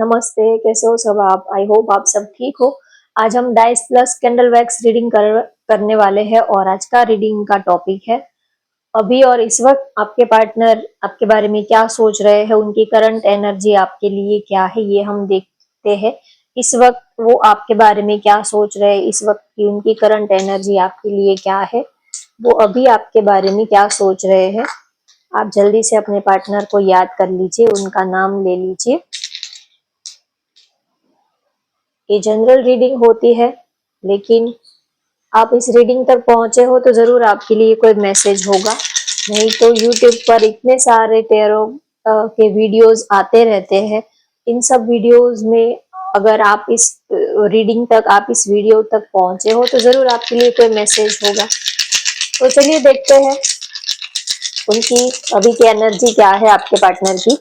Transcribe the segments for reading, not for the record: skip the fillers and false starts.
नमस्ते, कैसे हो सब आप? आई होप आप सब ठीक हो। आज हम dice plus candle wax reading करने वाले हैं और आज का रीडिंग का टॉपिक है अभी और इस वक्त आपके पार्टनर आपके बारे में क्या सोच रहे हैं, उनकी करंट एनर्जी आपके लिए क्या है, ये हम देखते हैं। इस वक्त वो आपके बारे में क्या सोच रहे हैं, इस वक्त की उनकी करंट एनर्जी आपके लिए क्या है, वो अभी आपके बारे में क्या सोच रहे हैं। आप जल्दी से अपने पार्टनर को याद कर लीजिए, उनका नाम ले लीजिए। ये जनरल रीडिंग होती है, लेकिन आप इस रीडिंग तक पहुंचे हो तो जरूर आपके लिए कोई मैसेज होगा। नहीं तो यूट्यूब पर इतने सारे टैरो के वीडियोस आते रहते हैं। इन सब वीडियोस में अगर आप इस रीडिंग तक, आप इस वीडियो तक पहुंचे हो तो जरूर आपके लिए कोई मैसेज होगा। तो चलिए देखते हैं उनकी अभी की एनर्जी क्या है आपके पार्टनर की।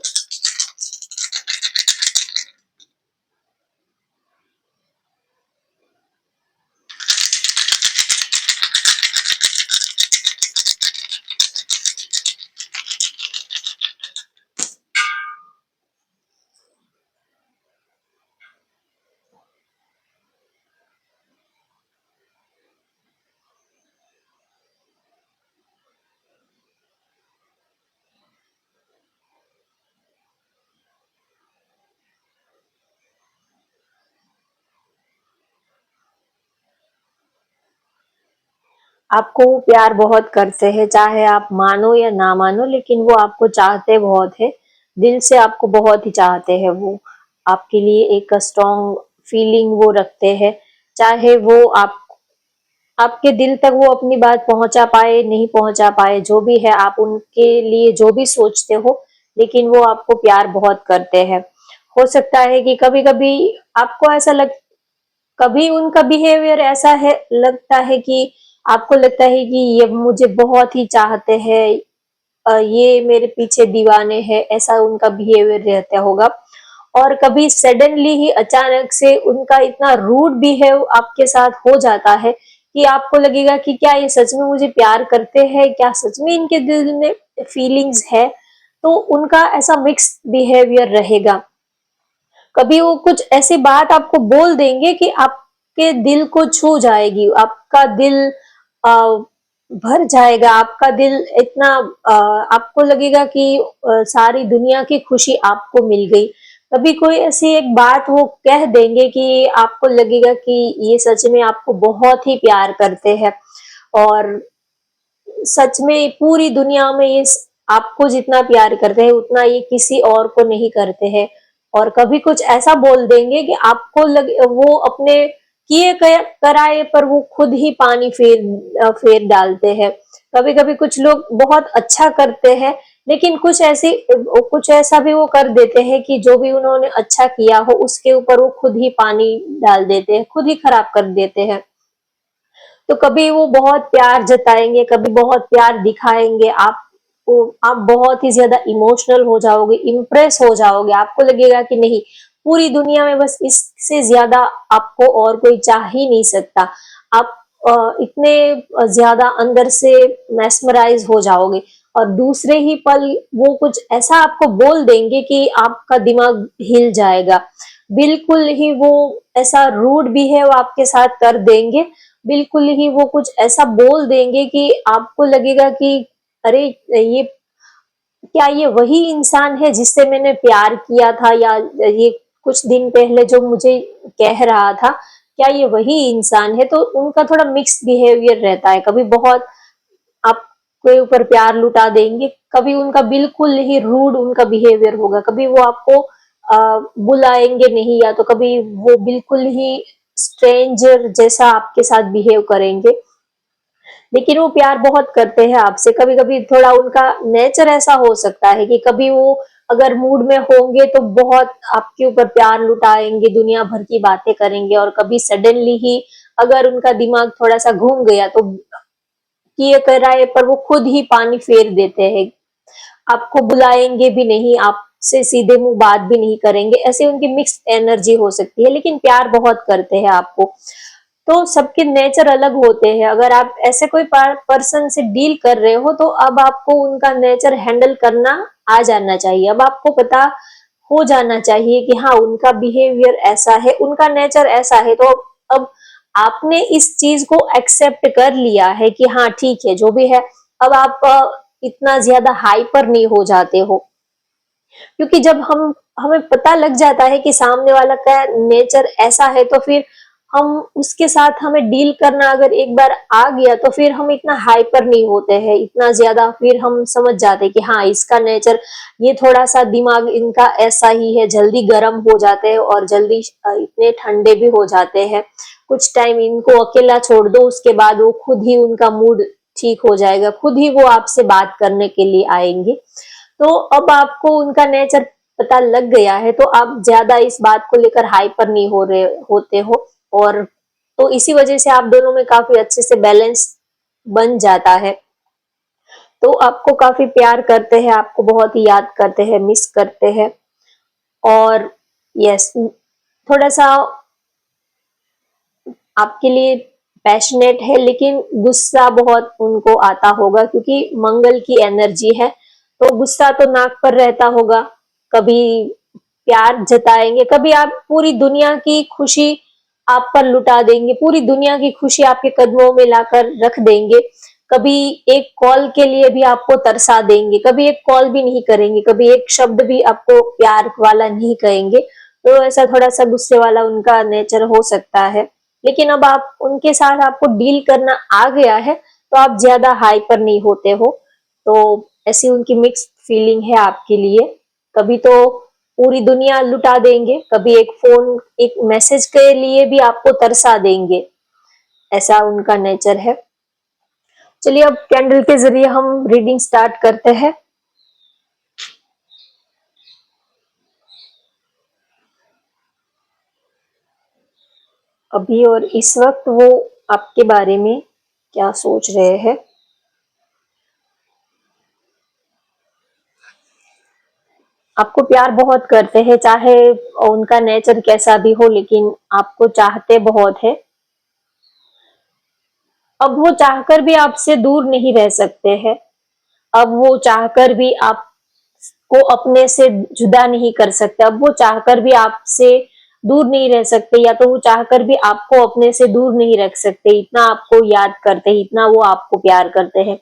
आपको वो प्यार बहुत करते हैं, चाहे आप मानो या ना मानो, लेकिन वो आपको चाहते बहुत है। दिल से आपको बहुत ही चाहते हैं वो। आपके लिए एक स्ट्रॉन्ग फीलिंग वो रखते हैं। चाहे वो आपके दिल तक वो अपनी बात पहुंचा पाए नहीं पहुंचा पाए, जो भी है, आप उनके लिए जो भी सोचते हो, लेकिन वो आपको प्यार बहुत करते हैं। हो सकता है कि कभी कभी आपको ऐसा लग कभी उनका बिहेवियर ऐसा है, लगता है कि आपको लगता है कि ये मुझे बहुत ही चाहते हैं, ये मेरे पीछे दीवाने हैं, ऐसा उनका बिहेवियर रहता होगा। और कभी सडनली ही अचानक से उनका इतना रूड बिहेव आपके साथ हो जाता है कि आपको लगेगा कि क्या ये सच में मुझे प्यार करते हैं, क्या सच में इनके दिल में फीलिंग्स है। तो उनका ऐसा मिक्स बिहेवियर रहेगा। कभी वो कुछ ऐसी बात आपको बोल देंगे कि आपके दिल को छू जाएगी, आपका दिल भर जाएगा, आपका दिल इतना आपको लगेगा कि सारी दुनिया की खुशी आपको मिल गई। कभी कोई ऐसी एक बात वो कह देंगे कि आपको लगेगा कि ये सच में आपको बहुत ही प्यार करते हैं और सच में पूरी दुनिया में ये आपको जितना प्यार करते हैं उतना ये किसी और को नहीं करते हैं। और कभी कुछ ऐसा बोल देंगे कि आपको वो अपने किए कराए पर वो खुद ही पानी फेर डालते हैं। कभी कभी कुछ लोग बहुत अच्छा करते हैं, लेकिन कुछ ऐसा भी वो कर देते हैं कि जो भी उन्होंने अच्छा किया हो उसके ऊपर वो खुद ही पानी डाल देते हैं, खुद ही खराब कर देते हैं। तो कभी वो बहुत प्यार जताएंगे, कभी बहुत प्यार दिखाएंगे आपको, आप बहुत ही ज्यादा इमोशनल हो जाओगे, इम्प्रेस हो जाओगे, आपको लगेगा कि नहीं, पूरी दुनिया में बस इससे ज्यादा आपको और कोई चाह ही नहीं सकता। आप इतने ज्यादा अंदर से मैस्मराइज हो जाओगे और दूसरे ही पल वो कुछ ऐसा आपको बोल देंगे कि आपका दिमाग हिल जाएगा। बिल्कुल ही वो ऐसा रूड बिहेव आपके साथ कर देंगे, बिल्कुल ही वो कुछ ऐसा बोल देंगे कि आपको लगेगा कि अरे, ये क्या ये वही इंसान है जिससे मैंने प्यार किया था, या ये कुछ दिन पहले जो मुझे कह रहा था, क्या ये वही इंसान है। तो उनका थोड़ा मिक्स बिहेवियर रहता है। कभी बहुत आपके ऊपर प्यार लुटा देंगे, कभी उनका बिल्कुल ही रूड उनका बिहेवियर होगा, कभी वो आपको बुलाएंगे नहीं, या तो कभी वो बिल्कुल ही स्ट्रेंजर जैसा आपके साथ बिहेव करेंगे। लेकिन वो प्यार बहुत करते हैं आपसे। कभी कभी थोड़ा उनका नेचर ऐसा हो सकता है कि कभी वो अगर मूड में होंगे तो बहुत आपके ऊपर प्यार लुटाएंगे, दुनिया भर की बातें करेंगे, और कभी सडनली ही अगर उनका दिमाग थोड़ा सा घूम गया तो किए कराए पर वो खुद ही पानी फेर देते हैं। आपको बुलाएंगे भी नहीं, आपसे सीधे मुंह बात भी नहीं करेंगे। ऐसे उनकी मिक्स्ड एनर्जी हो सकती है, लेकिन प्यार बहुत करते हैं आपको। तो सबके नेचर अलग होते हैं। अगर आप ऐसे कोई पर्सन से डील कर रहे हो तो अब आपको उनका नेचर हैंडल करना आ जाना चाहिए। अब आपको पता हो जाना चाहिए कि हाँ उनका बिहेवियर ऐसा है, उनका नेचर ऐसा है, तो अब आपने इस चीज को एक्सेप्ट कर लिया है कि हाँ ठीक है जो भी है। अब आप इतना ज्यादा हाइपर नहीं हो जाते हो, क्योंकि जब हम हमें पता लग जाता है कि सामने वाला का नेचर ऐसा है, तो फिर हम उसके साथ हमें डील करना अगर एक बार आ गया तो फिर हम इतना हाइपर नहीं होते हैं इतना ज्यादा। फिर हम समझ जाते हैं कि हाँ इसका नेचर, ये थोड़ा सा दिमाग इनका ऐसा ही है, जल्दी गर्म हो जाते हैं और जल्दी इतने ठंडे भी हो जाते हैं। कुछ टाइम इनको अकेला छोड़ दो, उसके बाद वो खुद ही उनका मूड ठीक हो जाएगा, खुद ही वो आपसे बात करने के लिए आएंगे। तो अब आपको उनका नेचर पता लग गया है, तो आप ज्यादा इस बात को लेकर हाइपर नहीं हो रहे होते हो। और तो इसी वजह से आप दोनों में काफी अच्छे से बैलेंस बन जाता है। तो आपको काफी प्यार करते हैं, आपको बहुत ही याद करते हैं, मिस करते हैं। और यस, थोड़ा सा आपके लिए पैशनेट है, लेकिन गुस्सा बहुत उनको आता होगा क्योंकि मंगल की एनर्जी है, तो गुस्सा तो नाक पर रहता होगा। कभी प्यार जताएंगे, कभी आप पूरी दुनिया की खुशी आप पर लुटा देंगे, पूरी दुनिया की खुशी आपके कदमों में लाकर रख देंगे। कभी एक कॉल के लिए भी आपको तरसा देंगे, कभी एक कॉल भी नहीं करेंगे, कभी एक शब्द भी आपको प्यार वाला नहीं कहेंगे। तो ऐसा थोड़ा सा गुस्से वाला उनका नेचर हो सकता है। लेकिन अब आप उनके साथ आपको डील करना आ गया है, तो आप ज्यादा हाइपर नहीं होते हो। तो ऐसी उनकी मिक्स्ड फीलिंग है आपके लिए। कभी तो पूरी दुनिया लुटा देंगे, कभी एक फोन एक मैसेज के लिए भी आपको तरसा देंगे, ऐसा उनका नेचर है। चलिए अब कैंडल के जरिए हम रीडिंग स्टार्ट करते हैं। अभी और इस वक्त वो आपके बारे में क्या सोच रहे हैं। आपको प्यार बहुत करते हैं, चाहे उनका नेचर कैसा भी हो, लेकिन आपको चाहते बहुत है। अब वो चाहकर भी आपसे दूर नहीं रह सकते हैं। अब वो चाहकर भी आपको अपने से जुदा नहीं कर सकते। अब वो चाहकर भी आपसे दूर नहीं रह सकते, या तो वो चाहकर भी आपको अपने से दूर नहीं रख सकते। इतना आपको याद करते हैं, इतना वो आपको प्यार करते हैं।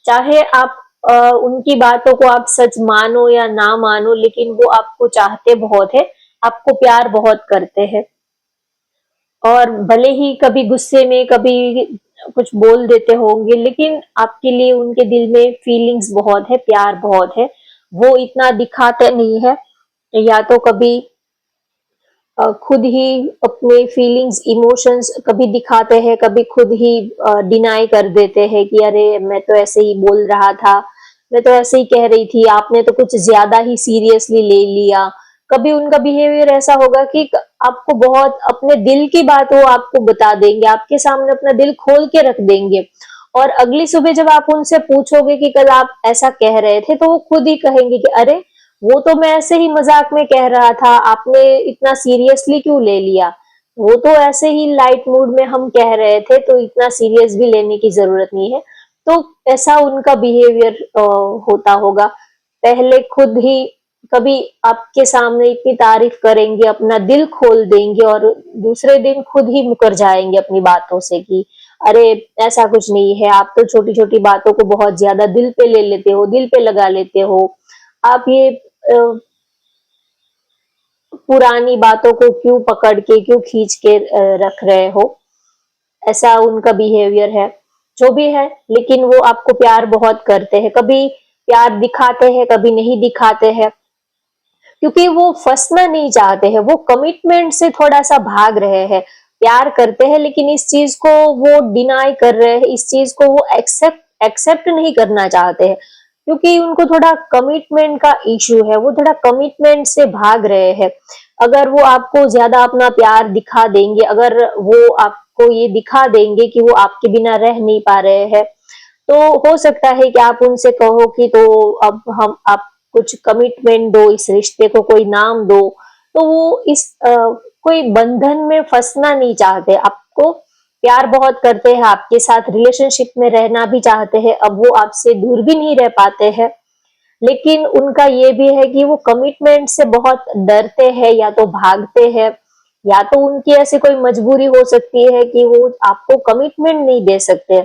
चाहे आप उनकी बातों को आप सच मानो या ना मानो, लेकिन वो आपको चाहते बहुत है, आपको प्यार बहुत करते हैं। और भले ही कभी गुस्से में कभी कुछ बोल देते होंगे, लेकिन आपके लिए उनके दिल में फीलिंग्स बहुत है, प्यार बहुत है। वो इतना दिखाते नहीं है, या तो कभी खुद ही अपने फीलिंग्स इमोशंस कभी दिखाते हैं, कभी खुद ही डिनाई कर देते हैं कि अरे मैं तो ऐसे ही बोल रहा था, मैं तो ऐसे ही कह रही थी, आपने तो कुछ ज्यादा ही सीरियसली ले लिया। कभी उनका बिहेवियर ऐसा होगा कि आपको बहुत अपने दिल की बात वो आपको बता देंगे, आपके सामने अपना दिल खोल के रख देंगे। और अगली सुबह जब आप उनसे पूछोगे कि कल आप ऐसा कह रहे थे, तो वो खुद ही कहेंगे कि अरे वो तो मैं ऐसे ही मजाक में कह रहा था, आपने इतना सीरियसली क्यों ले लिया। वो तो ऐसे ही लाइट मूड में हम कह रहे थे, तो इतना सीरियस भी लेने की जरूरत नहीं है। तो ऐसा उनका बिहेवियर होता होगा। पहले खुद ही कभी आपके सामने इतनी तारीफ करेंगे, अपना दिल खोल देंगे, और दूसरे दिन खुद ही मुकर जाएंगे अपनी बातों से कि अरे ऐसा कुछ नहीं है, आप तो छोटी छोटी बातों को बहुत ज्यादा दिल पे ले लेते हो, दिल पे लगा लेते हो। आप ये पुरानी बातों को क्यों पकड़ के क्यों खींच के रख रहे हो। ऐसा उनका बिहेवियर है। जो भी है, लेकिन वो आपको प्यार बहुत करते हैं। कभी प्यार दिखाते हैं, कभी नहीं दिखाते हैं, क्योंकि वो फंसना नहीं चाहते हैं, वो कमिटमेंट से थोड़ा सा भाग रहे हैं। प्यार करते हैं, लेकिन इस चीज को वो डिनाई कर रहे हैं, इस चीज को वो एक्सेप्ट एक्सेप्ट नहीं करना चाहते हैं, क्योंकि उनको थोड़ा कमिटमेंट का इश्यू है, वो थोड़ा कमिटमेंट से भाग रहे हैं। अगर वो आपको ज्यादा अपना प्यार दिखा देंगे, अगर वो आपको ये दिखा देंगे कि वो आपके बिना रह नहीं पा रहे हैं, तो हो सकता है कि आप उनसे कहो कि तो अब हम आप कुछ कमिटमेंट दो, इस रिश्ते को कोई नाम दो। तो वो इस कोई बंधन में फंसना नहीं चाहते, आपको प्यार बहुत करते हैं, आपके साथ रिलेशनशिप में रहना भी चाहते हैं। अब वो आपसे दूर भी नहीं रह पाते हैं, लेकिन उनका ये भी है कि वो कमिटमेंट से बहुत डरते हैं, या तो भागते हैं, या तो उनकी ऐसी कोई मजबूरी हो सकती है कि वो आपको कमिटमेंट नहीं दे सकते।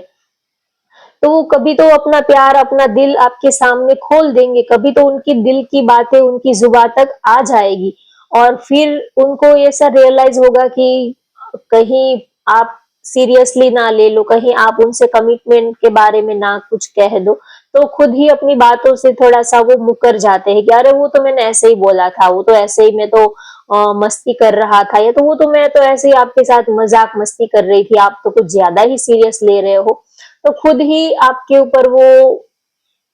तो वो कभी तो अपना प्यार, अपना दिल आपके सामने खोल देंगे, कभी तो उनकी दिल की बातें उनकी जुबान तक आ जाएगी, और फिर उनको ऐसा रियलाइज होगा कि कहीं आप सीरियसली ना ले लो, कहीं आप उनसे कमिटमेंट के बारे में ना कुछ कह दो, तो खुद ही अपनी बातों से थोड़ा-सा वो मुकर जाते हैं कि अरे वो तो मैंने ऐसे ही बोला था, वो तो ऐसे ही मैं तो मस्ती कर रहा था, या तो वो तो मैं तो ऐसे ही आपके साथ मज़ाक मस्ती कर रही थी, आप तो कुछ ज़्यादा ही सीरियस ले रहे हो। तो खुद ही आपके ऊपर वो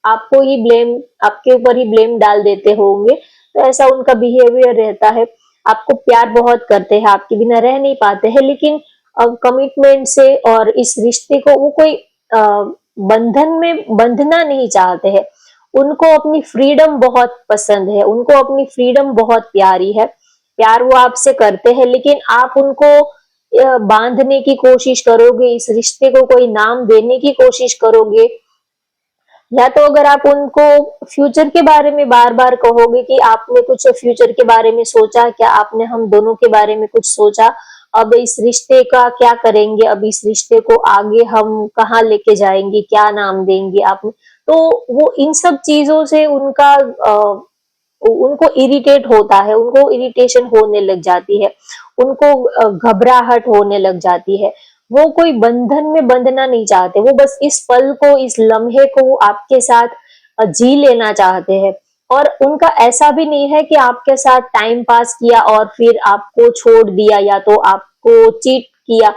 आपको ही ब्लेम आपके ऊपर ही ब्लेम डाल देते होंगे। तो ऐसा उनका बिहेवियर रहता है। आपको प्यार बहुत करते हैं, आपके बिना रह नहीं पाते हैं, लेकिन कमिटमेंट से और इस रिश्ते को वो कोई बंधन में बंधना नहीं चाहते हैं। उनको अपनी फ्रीडम बहुत पसंद है, उनको अपनी फ्रीडम बहुत प्यारी है। प्यार वो आपसे करते हैं, लेकिन आप उनको बांधने की कोशिश करोगे, इस रिश्ते को कोई नाम देने की कोशिश करोगे, या तो अगर आप उनको फ्यूचर के बारे में बार-बार कहोगे कि आपने कुछ फ्यूचर के बारे में सोचा क्या? आपने हम दोनों के बारे में कुछ सोचा? अब इस रिश्ते का क्या करेंगे? अब इस रिश्ते को आगे हम कहाँ लेके जाएँगे? क्या नाम देंगे आप? तो वो इन सब चीज़ों से उनको इरिटेट होता है, उनको इरिटेशन होने लग जाती है, उनको घबराहट होने लग जाती है। वो कोई बंधन में बंधना नहीं चाहते, वो बस इस पल को, इस लम्हे को आपके साथ जी लेना चाहते हैं। और उनका ऐसा भी नहीं है कि आपके साथ टाइम पास किया और फिर आपको छोड़ दिया, या तो आपको चीट किया,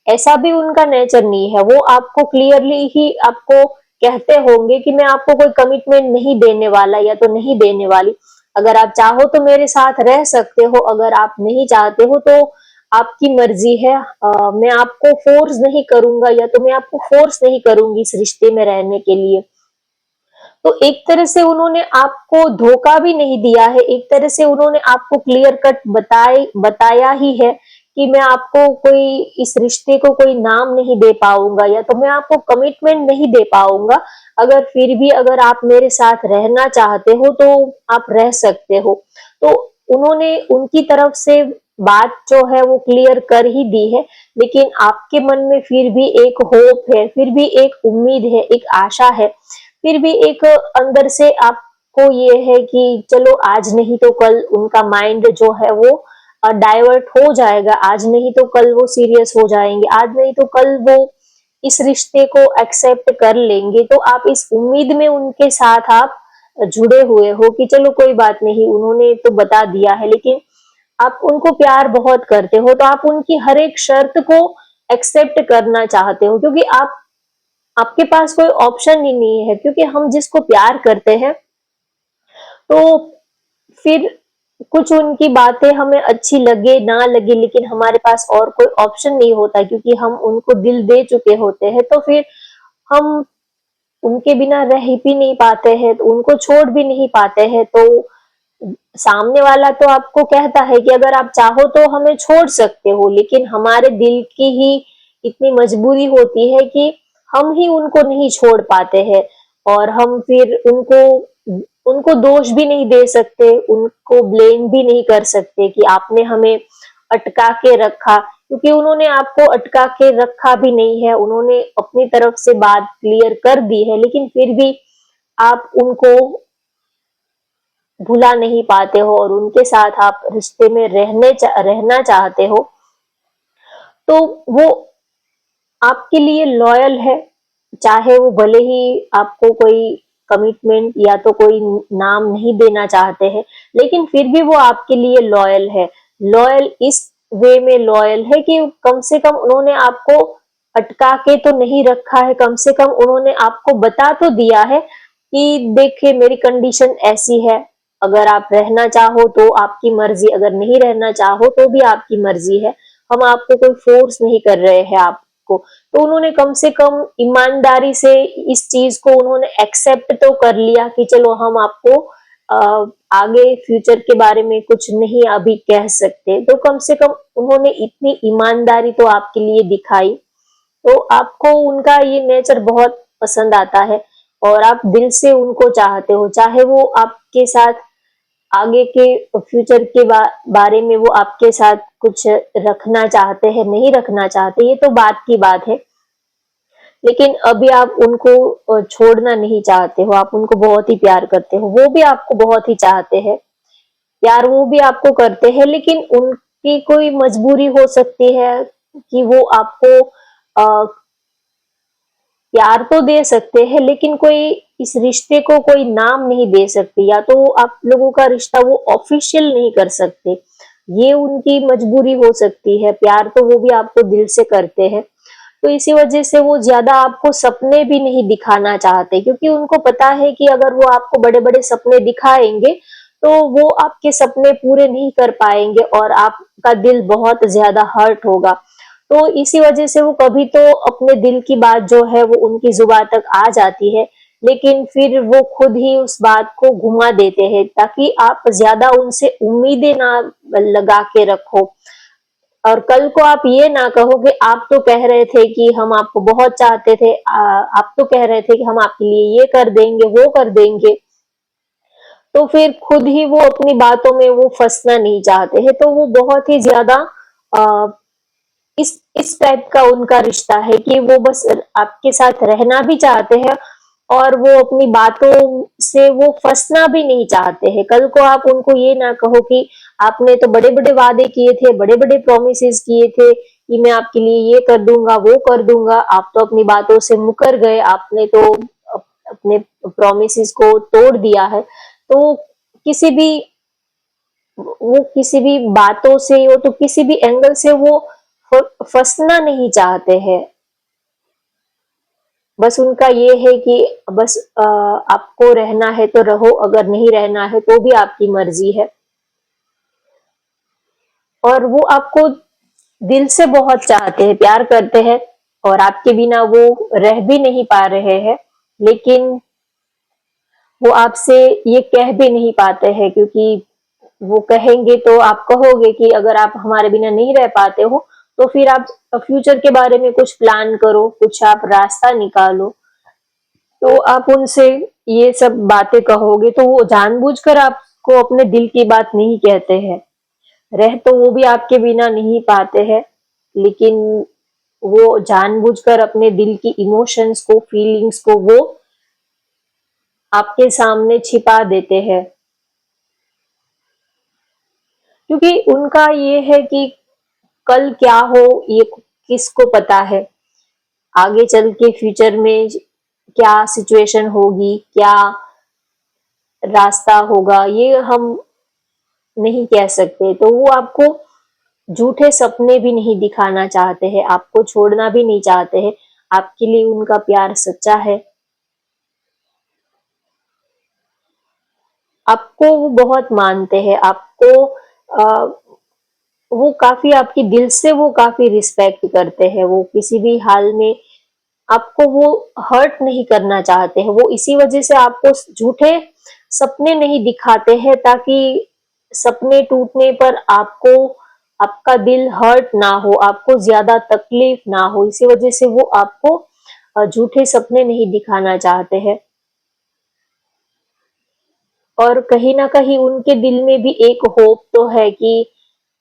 ऐसा भी उनका नेचर नहीं है। वो आपको क्लियरली ही आपको कहते होंगे कि मैं आपको कोई कमिटमेंट नहीं देने वाला, या तो नहीं देने वाली। अगर आप चाहो तो मेरे साथ रह सकते हो, अगर आप नहीं चाहते हो तो आपकी मर्जी है। मैं आपको फोर्स नहीं करूंगा, या तो मैं आपको फोर्स नहीं करूंगी इस रिश्ते में रहने के लिए। तो एक तरह से उन्होंने आपको धोखा भी नहीं दिया है, एक तरह से उन्होंने आपको क्लियर कट बताया ही है कि मैं आपको कोई इस रिश्ते को कोई नाम नहीं दे पाऊंगा, या तो मैं आपको कमिटमेंट नहीं दे पाऊंगा। अगर फिर भी अगर आप मेरे साथ रहना चाहते हो तो आप रह सकते हो। तो उन्होंने उनकी तरफ से बात जो है वो क्लियर कर ही दी है, लेकिन आपके मन में फिर भी एक होप है, फिर भी एक उम्मीद है, एक आशा है, फिर भी एक अंदर से आपको ये है कि चलो आज नहीं तो कल उनका माइंड जो है वो डाइवर्ट हो जाएगा, आज नहीं तो कल वो सीरियस हो जाएंगे, आज नहीं तो कल वो इस रिश्ते को एक्सेप्ट कर लेंगे। तो आप इस उम्मीद में उनके साथ आप जुड़े हुए हो कि चलो कोई बात नहीं, उन्होंने तो बता दिया है, लेकिन आप उनको प्यार बहुत करते हो, तो आप उनकी हर एक शर्त को एक्सेप्ट करना चाहते हो, क्योंकि आपके पास कोई ऑप्शन ही नहीं है। क्योंकि हम जिसको प्यार करते हैं, तो फिर कुछ उनकी बातें हमें अच्छी लगे ना लगे, लेकिन हमारे पास और कोई ऑप्शन नहीं होता, क्योंकि हम उनको दिल दे चुके होते हैं। तो फिर हम उनके बिना रह भी नहीं पाते हैं, तो उनको छोड़ भी नहीं पाते हैं। तो सामने वाला तो आपको कहता है कि अगर आप चाहो तो हमें छोड़ सकते हो, लेकिन हमारे दिल की ही इतनी मजबूरी होती है कि हम ही उनको नहीं छोड़ पाते हैं, और हम फिर उनको उनको दोष भी नहीं दे सकते, उनको ब्लेम भी नहीं कर सकते कि आपने हमें अटका के रखा, क्योंकि उन्होंने आपको अटका के रखा भी नहीं है, उन्होंने अपनी तरफ से बात क्लियर कर दी है, लेकिन फिर भी आप उनको भुला नहीं पाते हो और उनके साथ आप रिश्ते में रहना चाहते हो। तो वो आपके लिए लॉयल है, चाहे वो भले ही आपको कोई कमिटमेंट या तो कोई नाम नहीं देना चाहते हैं, लेकिन फिर भी वो आपके लिए लॉयल है। लॉयल इस वे में लॉयल है कि कम से कम उन्होंने आपको अटका के तो नहीं रखा है, कम से कम उन्होंने आपको बता तो दिया है कि देखिए मेरी कंडीशन ऐसी है, अगर आप रहना चाहो तो आपकी मर्जी, अगर नहीं रहना चाहो तो भी आपकी मर्जी है, हम आपको कोई फोर्स नहीं कर रहे हैं आपको। तो उन्होंने कम से कम ईमानदारी से इस चीज को उन्होंने एक्सेप्ट तो कर लिया कि चलो हम आपको आगे फ्यूचर के बारे में कुछ नहीं अभी कह सकते, तो कम से कम उन्होंने इतनी ईमानदारी तो आपके लिए दिखाई। तो आपको उनका ये नेचर बहुत पसंद आता है। और आप दिल से उनको चाहते हो, चाहे वो आपके साथ आगे के फ्यूचर के बारे में वो आपके साथ कुछ रखना चाहते हैं, नहीं रखना चाहते, ये तो बात की बात है। लेकिन अभी आप उनको छोड़ना नहीं चाहते हो, आप उनको बहुत ही प्यार करते हो, वो भी आपको बहुत ही चाहते हैं, प्यार वो भी आपको करते हैं, लेकिन उनकी कोई मजबूरी हो सकती है कि वो आपको प्यार तो दे सकते हैं, लेकिन कोई इस रिश्ते को कोई नाम नहीं दे सकते, या तो आप लोगों का रिश्ता वो ऑफिशियल नहीं कर सकते, ये उनकी मजबूरी हो सकती है। प्यार तो वो भी आपको दिल से करते हैं, तो इसी वजह से वो ज्यादा आपको सपने भी नहीं दिखाना चाहते, क्योंकि उनको पता है कि अगर वो आपको बड़े बड़े सपने दिखाएंगे तो वो आपके सपने पूरे नहीं कर पाएंगे और आपका दिल बहुत ज्यादा हर्ट होगा। तो इसी वजह से वो कभी तो अपने दिल की बात जो है वो उनकी जुबान तक आ जाती है, लेकिन फिर वो खुद ही उस बात को घुमा देते हैं ताकि आप ज्यादा उनसे उम्मीदें ना लगा के रखो, और कल को आप ये ना कहो कि आप तो कह रहे थे कि हम आपको बहुत चाहते थे, आप तो कह रहे थे कि हम आपके लिए ये कर देंगे, वो कर देंगे, तो फिर खुद ही वो अपनी बातों में वो फंसना नहीं चाहते हैं, तो वो बहुत ही ज्यादा इस टाइप का उनका रिश्ता है कि वो बस आपके साथ रहना भी चाहते हैं और वो अपनी बातों से वो फंसना भी नहीं चाहते हैं। कल को आप उनको ये ना कहो कि आपने तो बड़े बड़े वादे किए थे, बड़े बड़े प्रोमिस किए थे कि मैं आपके लिए ये कर दूंगा, वो कर दूंगा, आप तो अपनी बातों से मुकर गए, आपने तो अपने प्रोमिस को तोड़ दिया है। तो किसी भी वो किसी भी बातों से हो तो किसी भी एंगल से वो फंसना नहीं चाहते हैं। बस उनका ये है कि बस आपको रहना है तो रहो, अगर नहीं रहना है तो भी आपकी मर्जी है। और वो आपको दिल से बहुत चाहते हैं, प्यार करते हैं, और आपके बिना वो रह भी नहीं पा रहे हैं, लेकिन वो आपसे ये कह भी नहीं पाते हैं, क्योंकि वो कहेंगे तो आप कहोगे कि अगर आप हमारे बिना नहीं रह पाते हो तो फिर आप फ्यूचर के बारे में कुछ प्लान करो, कुछ आप रास्ता निकालो। तो आप उनसे ये सब बातें कहोगे तो वो जानबूझकर आपको अपने दिल की बात नहीं कहते हैं। रह तो वो भी आपके बिना नहीं पाते हैं, लेकिन वो जानबूझकर अपने दिल की इमोशंस को, फीलिंग्स को वो आपके सामने छिपा देते हैं, क्योंकि उनका ये है कि कल क्या हो ये किसको पता है, आगे चल के फ्यूचर में क्या सिचुएशन होगी, क्या रास्ता होगा, ये हम नहीं कह सकते। तो वो आपको झूठे सपने भी नहीं दिखाना चाहते हैं, आपको छोड़ना भी नहीं चाहते हैं, आपके लिए उनका प्यार सच्चा है, आपको वो बहुत मानते हैं, आपको वो काफी आपकी दिल से वो काफी रिस्पेक्ट करते हैं, वो किसी भी हाल में आपको वो हर्ट नहीं करना चाहते हैं, वो इसी वजह से आपको झूठे सपने नहीं दिखाते हैं ताकि सपने टूटने पर आपको आपका दिल हर्ट ना हो, आपको ज्यादा तकलीफ ना हो, इसी वजह से वो आपको झूठे सपने नहीं दिखाना चाहते हैं। और कहीं ना कहीं उनके दिल में भी एक होप तो है कि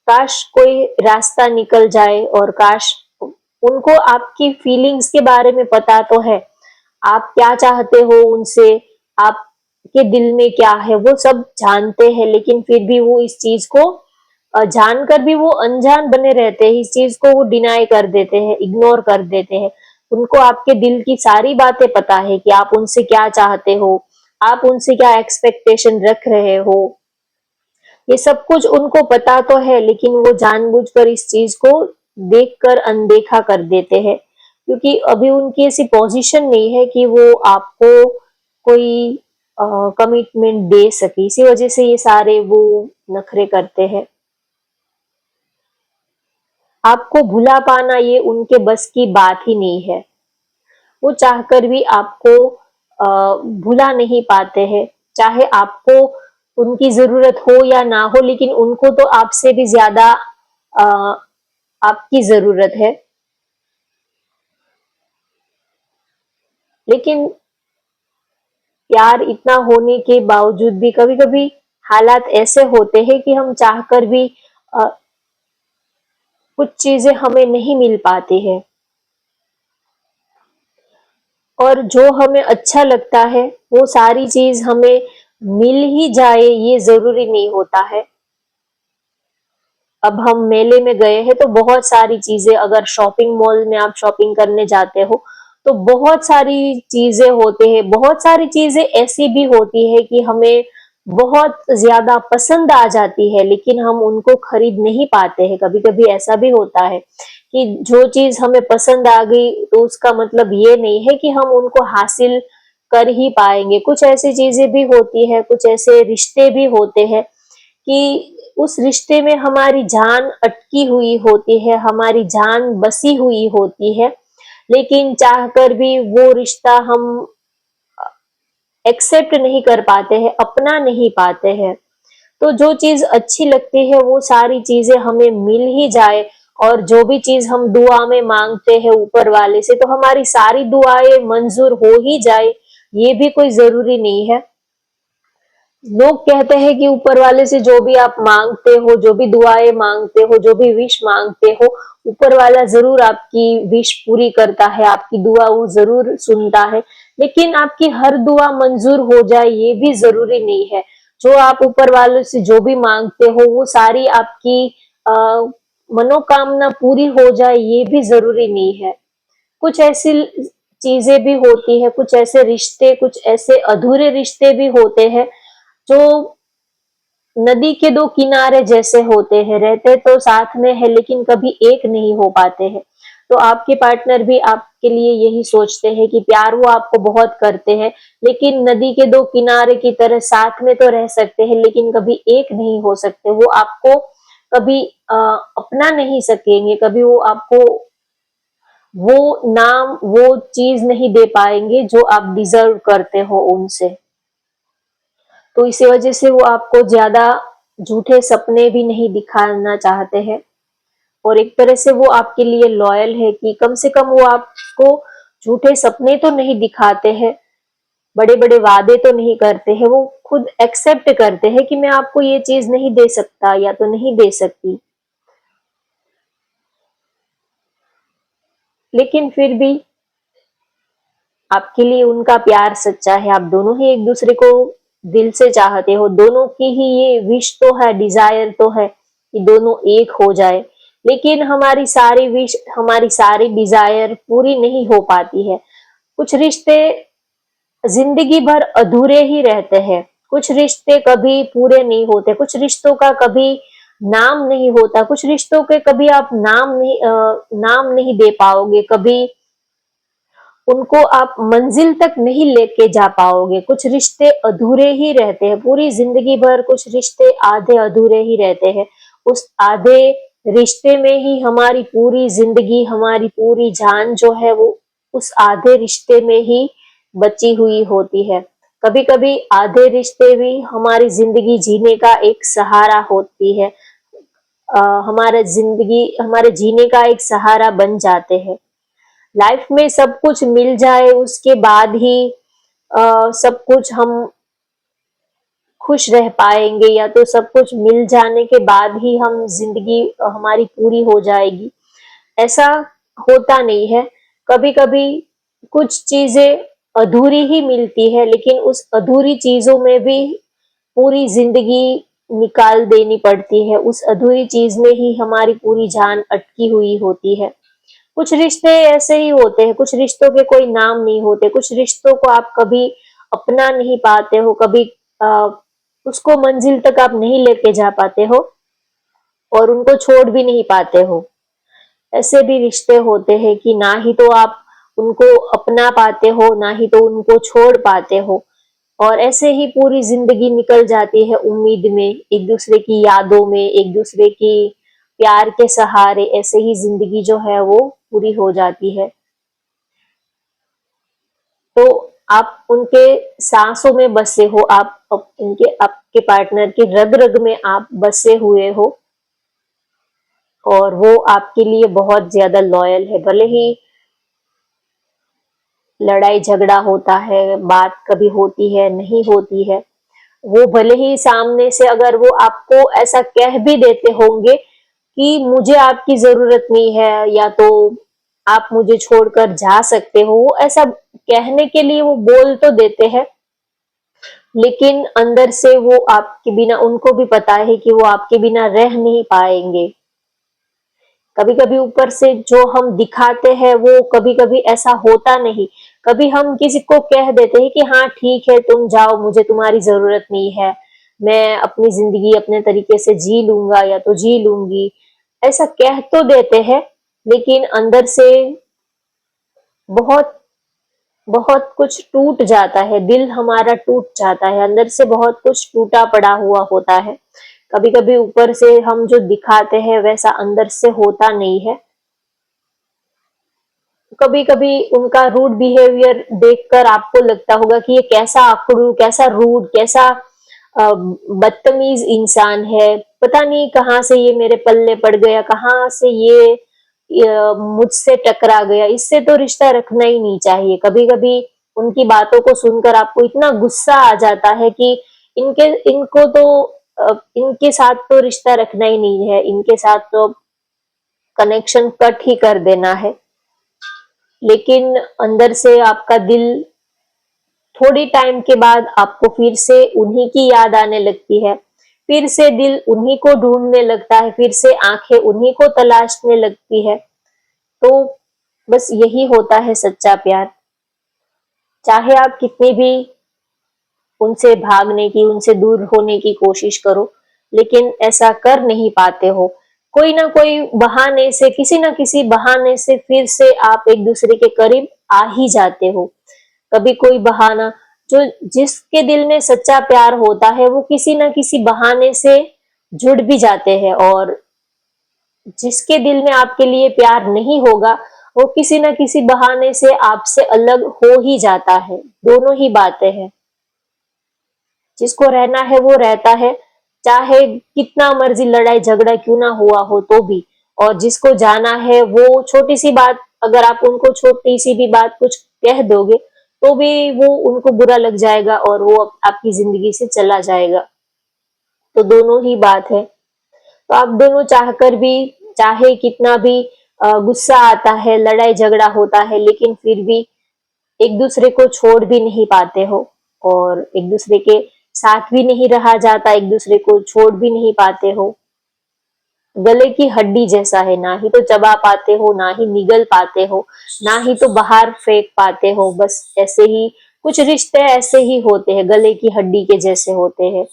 काश कोई रास्ता निकल जाए, और काश उनको आपकी फीलिंग्स के बारे में पता तो है, आप क्या चाहते हो उनसे, आपके दिल में क्या है वो सब जानते हैं, लेकिन फिर भी वो इस चीज को जानकर भी वो अनजान बने रहते हैं, इस चीज को वो डिनाई कर देते हैं, इग्नोर कर देते हैं। उनको आपके दिल की सारी बातें पता है कि आप उनसे क्या चाहते हो, आप उनसे क्या एक्सपेक्टेशन रख रहे हो, ये सब कुछ उनको पता तो है, लेकिन वो जानबूझकर इस चीज को देखकर अनदेखा कर देते हैं, क्योंकि अभी उनकी ऐसी पोजीशन नहीं है कि वो आपको कोई कमिटमेंट दे सके, इसी वजह से ये सारे वो नखरे करते हैं। आपको भुला पाना ये उनके बस की बात ही नहीं है, वो चाहकर भी आपको भुला नहीं पाते हैं, चाहे आपको उनकी जरूरत हो या ना हो, लेकिन उनको तो आपसे भी ज्यादा अ, आपकी जरूरत है। लेकिन प्यार इतना होने के बावजूद भी कभी-कभी हालात ऐसे होते हैं कि हम चाहकर भी कुछ चीजें हमें नहीं मिल पाती है, और जो हमें अच्छा लगता है वो सारी चीज हमें मिल ही जाए ये जरूरी नहीं होता है। अब हम मेले में गए हैं तो बहुत सारी चीजें, अगर शॉपिंग मॉल में आप शॉपिंग करने जाते हो तो बहुत सारी चीजें होते हैं, बहुत सारी चीजें ऐसी भी होती है कि हमें बहुत ज्यादा पसंद आ जाती है लेकिन हम उनको खरीद नहीं पाते हैं। कभी कभी ऐसा भी होता है कि जो चीज हमें पसंद आ गई तो उसका मतलब ये नहीं है कि हम उनको हासिल कर ही पाएंगे। कुछ ऐसी चीजें भी होती है, कुछ ऐसे रिश्ते भी होते हैं कि उस रिश्ते में हमारी जान अटकी हुई होती है, हमारी जान बसी हुई होती है, लेकिन चाहकर भी वो रिश्ता हम एक्सेप्ट नहीं कर पाते हैं, अपना नहीं पाते हैं। तो जो चीज अच्छी लगती है वो सारी चीजें हमें मिल ही जाए, और जो भी चीज हम दुआ में मांगते हैं ऊपर वाले से तो हमारी सारी दुआएं मंजूर हो ही जाए, ये भी कोई जरूरी नहीं है। लोग कहते हैं कि ऊपर वाले से जो भी आप मांगते हो, जो भी दुआएं मांगते हो, जो भी विश मांगते हो, ऊपर वाला जरूर आपकी विश पूरी करता है, आपकी दुआ वो जरूर सुनता है। लेकिन आपकी हर दुआ मंजूर हो जाए ये भी जरूरी नहीं है। जो आप ऊपर वालों से जो भी मांगते हो वो सारी आपकी मनोकामना पूरी हो जाए ये भी जरूरी नहीं है। कुछ ऐसी चीजें भी होती है, कुछ ऐसे रिश्ते, कुछ ऐसे अधूरे रिश्ते भी होते हैं जो नदी के दो किनारे जैसे होते हैं, रहते तो साथ में है लेकिन कभी एक नहीं हो पाते हैं। तो आपके पार्टनर भी आपके लिए यही सोचते हैं कि प्यार वो आपको बहुत करते हैं, लेकिन नदी के दो किनारे की तरह साथ में तो रह सकते हैं लेकिन कभी एक नहीं हो सकते। वो आपको कभी अपना नहीं सकेंगे, कभी वो आपको वो नाम, वो चीज नहीं दे पाएंगे जो आप डिजर्व करते हो उनसे। तो इसी वजह से वो आपको ज्यादा झूठे सपने भी नहीं दिखाना चाहते हैं, और एक तरह से वो आपके लिए लॉयल है कि कम से कम वो आपको झूठे सपने तो नहीं दिखाते हैं, बड़े बड़े वादे तो नहीं करते हैं, वो खुद एक्सेप्ट करते हैं कि मैं आपको ये चीज नहीं दे सकता या तो नहीं दे सकती, लेकिन फिर भी आपके लिए उनका प्यार सच्चा है। आप दोनों ही एक दूसरे को दिल से चाहते हो, दोनों की ही ये विश तो है, डिजायर तो है कि दोनों एक हो जाए, लेकिन हमारी सारी विश, हमारी सारी डिजायर पूरी नहीं हो पाती है। कुछ रिश्ते जिंदगी भर अधूरे ही रहते हैं, कुछ रिश्ते कभी पूरे नहीं होते, कुछ रिश्तों का कभी नाम नहीं होता, कुछ रिश्तों के कभी आप नाम नहीं दे पाओगे, कभी उनको आप मंजिल तक नहीं लेके जा पाओगे। कुछ रिश्ते अधूरे ही रहते हैं पूरी जिंदगी भर, कुछ रिश्ते आधे अधूरे ही रहते हैं। उस आधे रिश्ते में ही हमारी पूरी जिंदगी, हमारी पूरी जान जो है वो उस आधे रिश्ते में ही बची हुई होती है। कभी कभी आधे रिश्ते भी हमारी जिंदगी जीने का एक सहारा होती है, हमारा जिंदगी हमारे जीने का एक सहारा बन जाते हैं। लाइफ में सब कुछ मिल जाए उसके बाद ही सब कुछ हम खुश रह पाएंगे, या तो सब कुछ मिल जाने के बाद ही हम जिंदगी हमारी पूरी हो जाएगी, ऐसा होता नहीं है। कभी कभी कुछ चीजें अधूरी ही मिलती है, लेकिन उस अधूरी चीजों में भी पूरी जिंदगी निकाल देनी पड़ती है, उस अधूरी चीज में ही हमारी पूरी जान अटकी हुई होती है। कुछ रिश्ते ऐसे ही होते हैं, कुछ रिश्तों के कोई नाम नहीं होते, कुछ रिश्तों को आप कभी अपना नहीं पाते हो, कभी आ, उसको मंजिल तक आप नहीं लेके जा पाते हो और उनको छोड़ भी नहीं पाते हो। ऐसे भी रिश्ते होते हैं कि ना ही तो आप उनको अपना पाते हो, ना ही तो उनको छोड़ पाते हो, और ऐसे ही पूरी जिंदगी निकल जाती है उम्मीद में, एक दूसरे की यादों में, एक दूसरे की प्यार के सहारे, ऐसे ही जिंदगी जो है वो पूरी हो जाती है। तो आप उनके सांसों में बसे हो, आप उनके, आपके पार्टनर के रग रग में आप बसे हुए हो, और वो आपके लिए बहुत ज्यादा लॉयल है। भले ही लड़ाई झगड़ा होता है, बात कभी होती है, नहीं होती है। वो भले ही सामने से अगर वो आपको ऐसा कह भी देते होंगे कि मुझे आपकी ज़रूरत नहीं है या तो आप मुझे छोड़कर जा सकते हो, वो ऐसा कहने के लिए वो बोल तो देते हैं, लेकिन अंदर से वो आपके बिना, उनको भी पता है कि वो आपके बिना रह नहीं पाएंगे। कभी कभी ऊपर से जो हम दिखाते हैं वो कभी कभी ऐसा होता नहीं। कभी हम किसी को कह देते हैं कि हाँ ठीक है तुम जाओ, मुझे तुम्हारी जरूरत नहीं है, मैं अपनी जिंदगी अपने तरीके से जी लूंगा या तो जी लूंगी, ऐसा कह तो देते हैं, लेकिन अंदर से बहुत बहुत कुछ टूट जाता है, दिल हमारा टूट जाता है, अंदर से बहुत कुछ टूटा पड़ा हुआ होता है। कभी कभी ऊपर से हम जो दिखाते हैं वैसा अंदर से होता नहीं है। कभी कभी उनका रूड बिहेवियर देखकर आपको लगता होगा कि ये कैसा आकड़ू, कैसा रूड, कैसा बदतमीज इंसान है, पता नहीं कहाँ से ये मेरे पल्ले पड़ गया, कहाँ से ये मुझसे टकरा गया, इससे तो रिश्ता रखना ही नहीं चाहिए। कभी कभी उनकी बातों को सुनकर आपको इतना गुस्सा आ जाता है कि इनको तो इनके साथ तो रिश्ता रखना ही नहीं है, इनके साथ तो कनेक्शन कट ही कर देना है। लेकिन अंदर से आपका दिल थोड़ी टाइम के बाद आपको फिर से उन्हीं की याद आने लगती है, फिर से दिल उन्हीं को ढूंढने लगता है, फिर से आंखें उन्हीं को तलाशने लगती है। तो बस यही होता है सच्चा प्यार। चाहे आप कितनी भी उनसे भागने की, उनसे दूर होने की कोशिश करो, लेकिन ऐसा कर नहीं पाते हो। कोई ना कोई बहाने से, किसी ना किसी बहाने से फिर से आप एक दूसरे के करीब आ ही जाते हो। कभी कोई बहाना, जो जिसके दिल में सच्चा प्यार होता है वो किसी ना किसी बहाने से जुड़ भी जाते हैं, और जिसके दिल में आपके लिए प्यार नहीं होगा वो किसी ना किसी बहाने से आपसे अलग हो ही जाता है। दोनों ही बातें हैं। जिसको रहना है वो रहता है, चाहे कितना मर्जी लड़ाई झगड़ा क्यों ना हुआ हो तो भी। और जिसको जाना है वो छोटी सी बात, अगर आप उनको छोटी सी भी बात कुछ कह दोगे तो भी वो उनको बुरा लग जाएगा और वो आपकी जिंदगी से चला जाएगा। तो दोनों ही बात है। तो आप दोनों चाहकर भी, चाहे कितना भी गुस्सा आता है, लड़ाई झगड़ा होता है, लेकिन फिर भी एक दूसरे को छोड़ भी नहीं पाते हो, और एक दूसरे के साथ भी नहीं रहा जाता, एक दूसरे को छोड़ भी नहीं पाते हो। गले की हड्डी जैसा है, ना ही तो चबा पाते हो, ना ही निगल पाते हो, ना ही तो बाहर फेंक पाते हो। बस ऐसे ही कुछ रिश्ते ऐसे ही होते हैं, गले की हड्डी के जैसे होते हैं।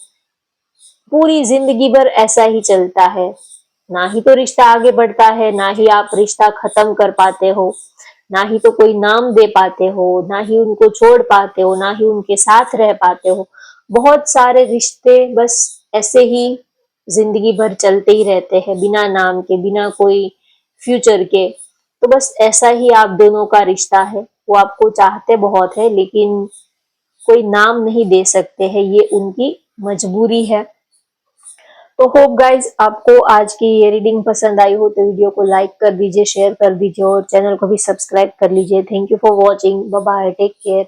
पूरी जिंदगी भर ऐसा ही चलता है, ना ही तो रिश्ता आगे बढ़ता है, ना ही आप रिश्ता खत्म कर पाते हो, ना ही तो कोई नाम दे पाते हो, ना ही उनको छोड़ पाते हो, ना ही उनके साथ रह पाते हो। बहुत सारे रिश्ते बस ऐसे ही जिंदगी भर चलते ही रहते हैं, बिना नाम के, बिना कोई फ्यूचर के। तो बस ऐसा ही आप दोनों का रिश्ता है। वो आपको चाहते बहुत है, लेकिन कोई नाम नहीं दे सकते हैं, ये उनकी मजबूरी है। तो होप गाइज आपको आज की ये रीडिंग पसंद आई हो तो वीडियो को लाइक कर दीजिए, शेयर कर दीजिए और चैनल को भी सब्सक्राइब कर लीजिए। Thank you for watching. Bye bye, take care.